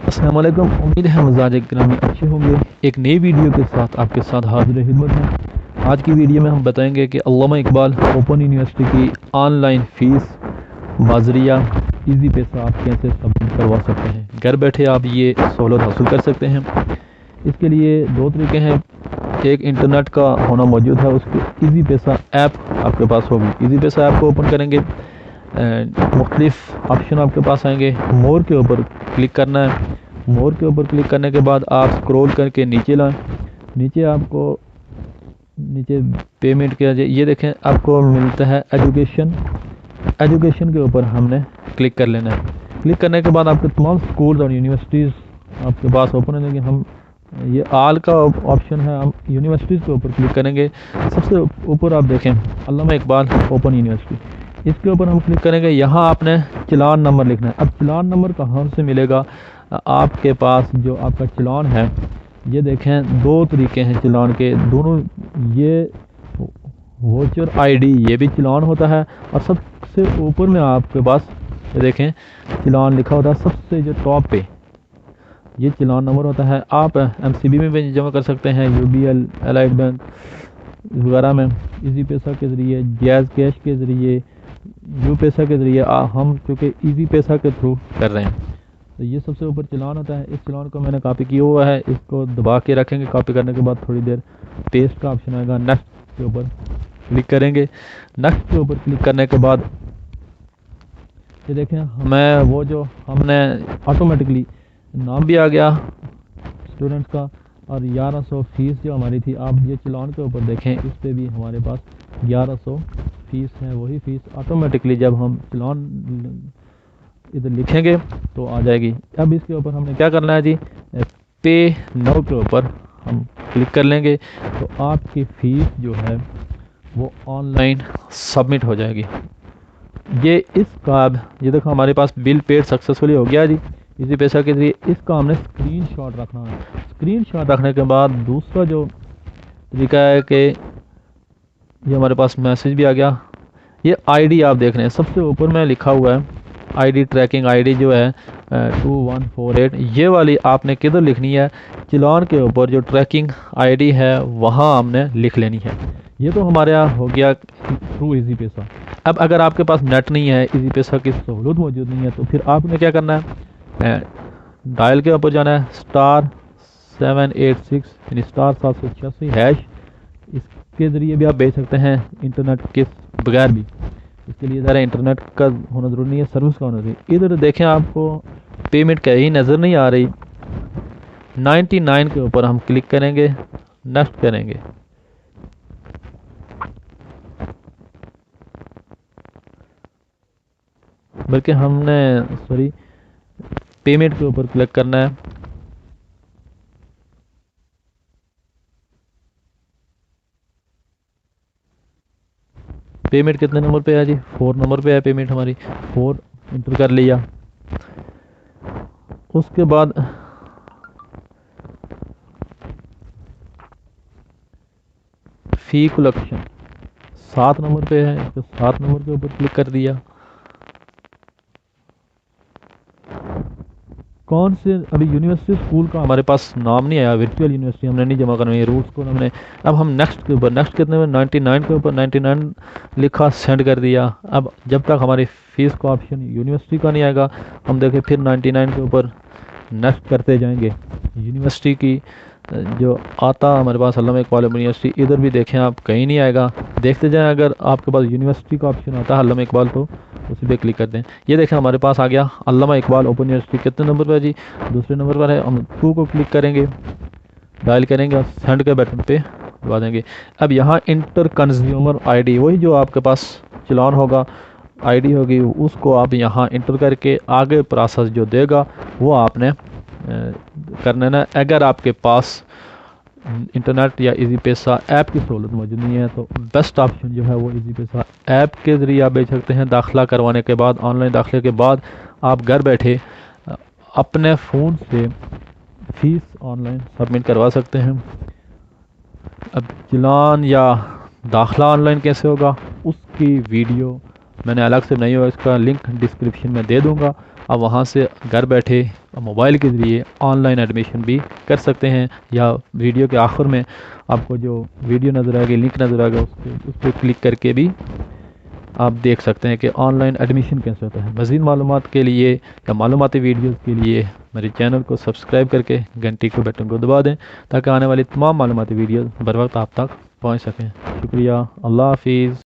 السلام علیکم، امید ہے مزاج گرامی اچھے ہوں گے۔ ایک نئی ویڈیو کے ساتھ آپ کے ساتھ حاضر خدمت ہیں۔ آج کی ویڈیو میں ہم بتائیں گے کہ علامہ اقبال اوپن یونیورسٹی کی آن لائن فیس بازریہ ایزی پیسہ آپ کیسے سبمٹ کروا سکتے ہیں۔ گھر بیٹھے آپ یہ سہولت حاصل کر سکتے ہیں۔ اس کے لیے دو طریقے ہیں، ایک انٹرنیٹ کا ہونا موجود ہے، اس کے ایزی پیسہ ایپ آپ کے پاس ہوگی۔ ایزی پیسہ ایپ کو اوپن کریں گے، مختلف آپشن آپ کے پاس آئیں گے۔ مور کے اوپر کلک کرنا ہے۔ مور کے اوپر کلک کرنے کے بعد آپ سکرول کر کے نیچے لائیں۔ نیچے آپ کو نیچے پیمنٹ کیا جائے، یہ دیکھیں آپ کو ملتا ہے ایجوکیشن۔ ایجوکیشن کے اوپر ہم نے کلک کر لینا ہے۔ کلک کرنے کے بعد آپ کے تمام سکولز اور یونیورسٹیز آپ کے پاس اوپن ہوں گے۔ ہم یہ آل کا آپشن ہے، ہم یونیورسٹیز کے اوپر کلک کریں گے۔ سب سے اوپر آپ دیکھیں علامہ اقبال اوپن یونیورسٹی، اس کے اوپر ہم کلک کریں گے۔ یہاں آپ نے چلان نمبر لکھنا ہے۔ اب چلان نمبر کہاں سے ملے گا؟ آپ کے پاس جو آپ کا چلان ہے، یہ دیکھیں دو طریقے ہیں چلان کے، دونوں یہ ووچر آئی ڈی یہ بھی چلان ہوتا ہے، اور سب سے اوپر میں آپ کے پاس یہ دیکھیں چلان لکھا ہوتا ہے، سب سے جو ٹاپ پہ یہ چلان نمبر ہوتا ہے۔ آپ ایم سی بی میں بھی جمع کر سکتے ہیں، U B L, Allied Bank وغیرہ میں، ایزی پیسہ کے ذریعے، جیز کیش کے ذریعے، یو پیسہ کے ذریعے۔ ہم چونکہ ایزی پیسہ کے تھرو کر رہے ہیں، تو یہ سب سے اوپر چلان ہوتا ہے۔ اس چلان کو میں نے کاپی کیا ہوا ہے، اس کو دبا کے رکھیں گے۔ کاپی کرنے کے بعد تھوڑی دیر پیسٹ کا آپشن آئے گا، نیکسٹ کے اوپر کلک کریں گے۔ نیکسٹ کے اوپر کلک کرنے کے بعد یہ دیکھیں ہمیں وہ جو ہم نے آٹومیٹکلی نام بھی آ گیا اسٹوڈنٹ کا، اور 1100 فیس جو ہماری تھی، آپ یہ چلان کے اوپر دیکھیں، اس پہ بھی ہمارے پاس 1100 فیس ہے۔ وہی فیس آٹومیٹکلی جب ہم چلان ادھر لکھیں گے تو آ جائے گی۔ اب اس کے اوپر ہم نے کیا کرنا ہے جی، پے نو کے اوپر ہم کلک کر لیں گے، تو آپ کی فیس جو ہے وہ آن لائن سبمٹ ہو جائے گی۔ یہ اس کا یہ دیکھو ہمارے پاس بل پیڈ سکسیسفلی ہو گیا جی، اسی پیسہ کے ذریعے۔ اس کا ہم نے اسکرین شاٹ رکھنا ہے۔ اسکرین شاٹ رکھنے کے بعد دوسرا جو طریقہ ہے کہ یہ ہمارے پاس میسج بھی آ گیا۔ یہ آئی ڈی آپ دیکھ رہے ہیں سب سے اوپر میں لکھا ہوا ہے، I D tracking I D جو ہے 2148، یہ والی آپ نے کدھر لکھنی ہے؟ چلان کے اوپر جو ٹریکنگ آئی ڈی ہے وہاں ہم نے لکھ لینی ہے۔ یہ تو ہمارے یہاں ہو گیا تھرو ایزی پیسہ۔ اب اگر آپ کے پاس نیٹ نہیں ہے، ایزی پیسہ کی سہولت موجود نہیں ہے، تو پھر آپ نے کیا کرنا ہے؟ ڈائل کے اوپر جانا ہے، *786 یعنی *786#، اس کے ذریعے بھی آپ بھیج سکتے ہیں انٹرنیٹ کے بغیر بھی۔ اس کے لیے ذرا انٹرنیٹ کا ہونا ضروری نہیں ہے، سروس کا ہونا ضروری ہے۔ ادھر دیکھیں آپ کو پیمنٹ کہیں نظر نہیں آ رہی، 99 کے اوپر ہم کلک کریں گے، نیکسٹ کریں گے۔ بلکہ ہم نے پیمنٹ کے اوپر کلک کرنا ہے۔ پیمنٹ کتنے نمبر پہ ہے جی؟ 4 نمبر پہ ہے پیمنٹ ہماری، 4 انٹر کر لیا۔ اس کے بعد فی کلیکشن 7 نمبر پہ ہے، اس کو 7 نمبر کے اوپر کلک کر دیا۔ کون سے ابھی یونیورسٹی اسکول کا ہمارے پاس نام نہیں آیا، ورچوئل یونیورسٹی ہم نے نہیں جمع کرنی ہے، روٹس کو ہم نے۔ اب ہم نیکسٹ کے اوپر، نیکسٹ کتنے میں 99 کے اوپر 99 لکھا، سینڈ کر دیا۔ اب جب تک ہماری فیس کا آپشن یونیورسٹی کا نہیں آئے گا، ہم دیکھیں پھر 99 کے اوپر نیکسٹ کرتے جائیں گے۔ یونیورسٹی کی جو آتا ہمارے پاس علامہ اقبال یونیورسٹی، ادھر بھی دیکھیں آپ کہیں نہیں آئے گا، دیکھتے جائیں۔ اگر آپ کے پاس یونیورسٹی کا آپشن آتا ہے علامہ اقبال تو اسی پہ کلک کر دیں۔ یہ دیکھیں ہمارے پاس آ گیا علامہ اقبال اوپن یونیورسٹی، کتنے نمبر پہ ہے جی؟ دوسرے نمبر پر ہے۔ ہم 2 کو کلک کریں گے، ڈائل کریں گے اور سینڈ کے بٹن پہ دبا دیں گے۔ اب یہاں انٹر کنزیومر آئی ڈی، وہی جو آپ کے پاس چلان ہوگا، آئی ڈی ہوگی، اس کو آپ یہاں انٹر کر کے آگے پروسیس جو دے گا وہ آپ نے کرنا ہے۔ اگر آپ کے پاس انٹرنیٹ یا ایزی پیسہ ایپ کی سہولت موجود نہیں ہے تو بیسٹ آپشن جو ہے وہ ایزی پیسہ ایپ کے ذریعے آپ بھیج سکتے ہیں۔ داخلہ کروانے کے بعد، آن لائن داخلے کے بعد آپ گھر بیٹھے اپنے فون سے فیس آن لائن سبمٹ کروا سکتے ہیں۔ اب چلان یا داخلہ آن لائن کیسے ہوگا، اس کی ویڈیو میں نے الگ سے بنائی ہوا، اس کا لنک ڈسکرپشن میں دے دوں گا، آپ وہاں سے گھر بیٹھے موبائل کے ذریعے آن لائن ایڈمیشن بھی کر سکتے ہیں، یا ویڈیو کے آخر میں آپ کو جو ویڈیو نظر آئے گی، لنک نظر آئے گا، اس پہ کلک کر کے بھی آپ دیکھ سکتے ہیں کہ آن لائن ایڈمیشن کیسے ہوتا ہے۔ مزید معلومات کے لیے یا معلوماتی ویڈیوز کے لیے میرے چینل کو سبسکرائب کر کے گھنٹی کے بٹن کو دبا دیں تاکہ آنے والی تمام معلوماتی ویڈیوز بر وقت آپ تک پہنچ سکیں۔ شکریہ، اللہ حافظ۔